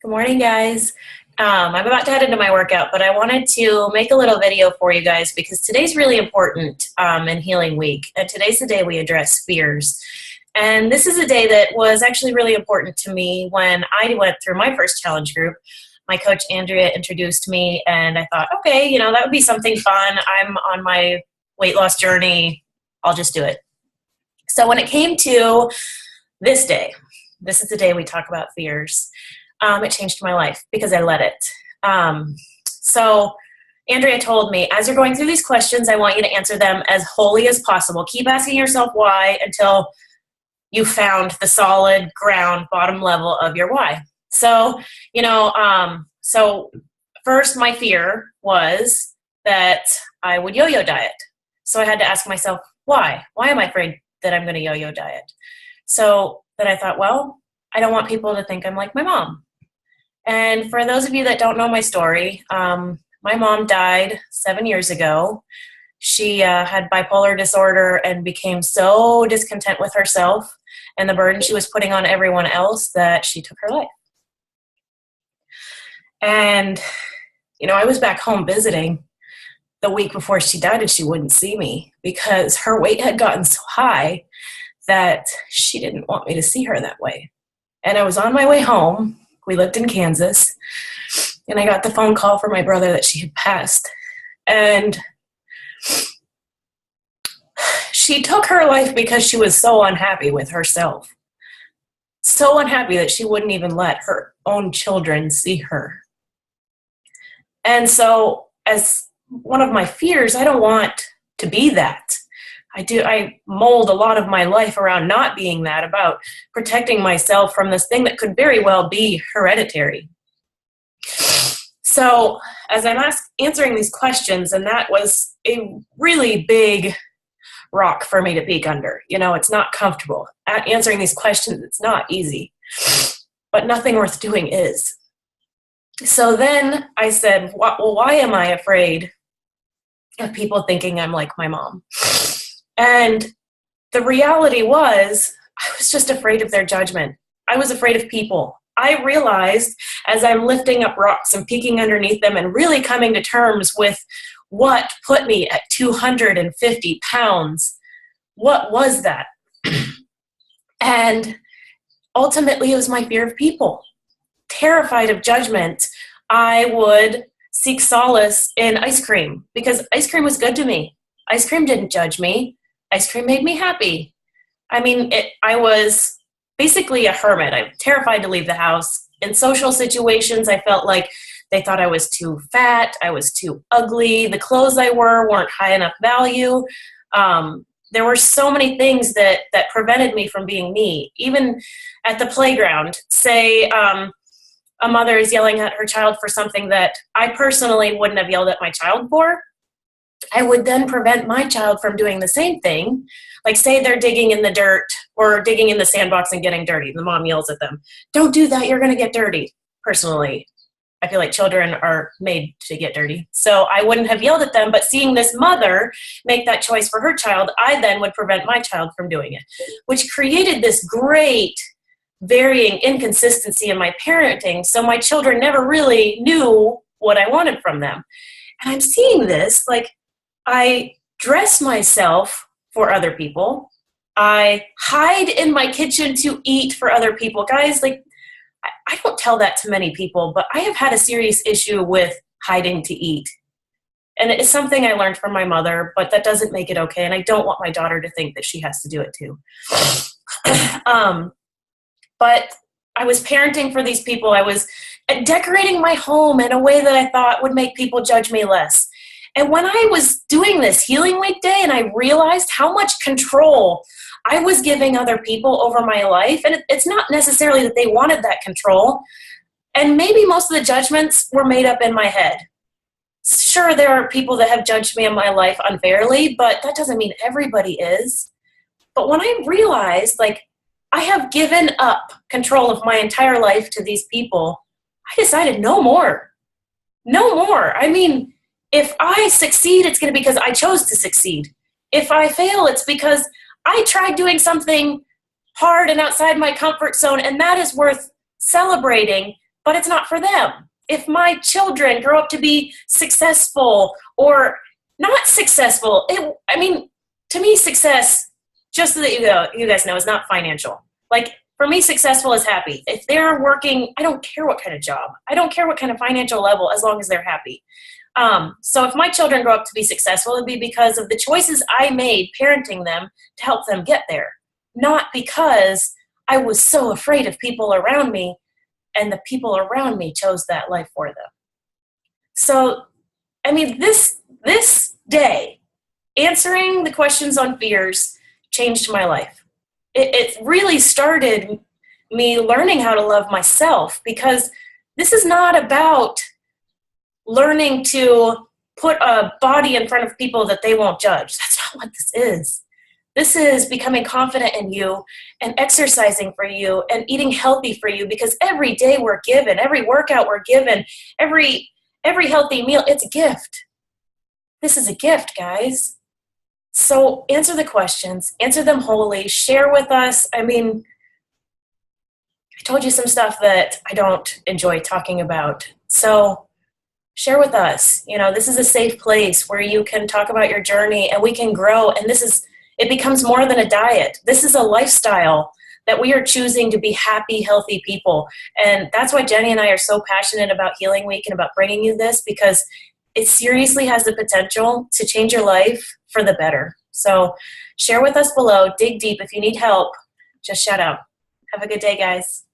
Good morning, guys. I'm about to head into my workout, but I wanted to make a little video for you guys because today's really important in Healing Week. And today's the day we address fears. And this is a day that was actually really important to me when I went through my first challenge group. My coach, Andrea, introduced me, and I thought, okay, that would be something fun. I'm on my weight loss journey. I'll just do it. So when it came to this day, this is the day we talk about fears. It changed my life because I let it. So Andrea told me, as you're going through these questions, I want you to answer them as wholly as possible. Keep asking yourself why until you found the solid ground bottom level of your why. So, so first my fear was that I would yo-yo diet. So I had to ask myself, why? Why am I afraid that I'm going to yo-yo diet? So then I thought, well, I don't want people to think I'm like my mom. And for those of you that don't know my story, my mom died 7 years ago. She had bipolar disorder and became so discontent with herself and the burden she was putting on everyone else that she took her life. And, I was back home visiting the week before she died, and she wouldn't see me because her weight had gotten so high that she didn't want me to see her that way. And I was on my way home. We lived in Kansas, and I got the phone call from my brother that she had passed. And she took her life because she was so unhappy with herself. So unhappy that she wouldn't even let her own children see her. And so as one of my fears, I don't want to be that. I mold a lot of my life around not being that, about protecting myself from this thing that could very well be hereditary. So as I'm answering these questions, and that was a really big rock for me to peek under. It's not comfortable. Answering these questions, it's not easy, but nothing worth doing is. So then I said, well, why am I afraid of people thinking I'm like my mom? And the reality was, I was just afraid of their judgment. I was afraid of people. I realized as I'm lifting up rocks and peeking underneath them and really coming to terms with what put me at 250 pounds, what was that? And ultimately, it was my fear of people. Terrified of judgment, I would seek solace in ice cream because ice cream was good to me. Ice cream didn't judge me. Ice cream made me happy. I was basically a hermit. I'm terrified to leave the house. In social situations, I felt like they thought I was too fat, I was too ugly, the clothes I wore weren't high enough value. There were so many things that prevented me from being me. Even at the playground, say a mother is yelling at her child for something that I personally wouldn't have yelled at my child for, I would then prevent my child from doing the same thing. Like say they're digging in the dirt or digging in the sandbox and getting dirty. The mom yells at them, "Don't do that, you're going to get dirty." Personally, I feel like children are made to get dirty. So I wouldn't have yelled at them, but seeing this mother make that choice for her child, I then would prevent my child from doing it, which created this great varying inconsistency in my parenting. So my children never really knew what I wanted from them. And I'm seeing this, like, I dress myself for other people. I hide in my kitchen to eat for other people. Guys, like, I don't tell that to many people, but I have had a serious issue with hiding to eat. And it's something I learned from my mother, but that doesn't make it okay. And I don't want my daughter to think that she has to do it too. But I was parenting for these people. I was decorating my home in a way that I thought would make people judge me less. And when I was doing this Healing Week day and I realized how much control I was giving other people over my life, and it's not necessarily that they wanted that control, and maybe most of the judgments were made up in my head. Sure, there are people that have judged me in my life unfairly, but that doesn't mean everybody is. But when I realized, like, I have given up control of my entire life to these people, I decided no more. No more. I mean, if I succeed, it's going to be because I chose to succeed. If I fail, it's because I tried doing something hard and outside my comfort zone, and that is worth celebrating but it's not for them. If my children grow up to be successful or not successful, to me, success, just so that you guys know, is not financial. Like, for me, successful is happy. If they're working, I don't care what kind of job. I don't care what kind of financial level, as long as they're happy. So if my children grow up to be successful, it'd be because of the choices I made parenting them to help them get there, not because I was so afraid of people around me and the people around me chose that life for them. So, this day, answering the questions on fears changed my life. It really started me learning how to love myself, because this is not about learning to put a body in front of people that they won't judge. That's not what this is. This is becoming confident in you and exercising for you and eating healthy for you, because every day we're given, every workout we're given, every healthy meal, it's a gift. This is a gift, guys. So answer the questions, answer them wholly, share with us. I told you some stuff that I don't enjoy talking about. So share with us. This is a safe place where you can talk about your journey and we can grow. And it becomes more than a diet. This is a lifestyle that we are choosing to be happy, healthy people. And that's why Jenny and I are so passionate about Healing Week and about bringing you this, because it seriously has the potential to change your life for the better. So share with us below, dig deep. If you need help, just shout out. Have a good day, guys.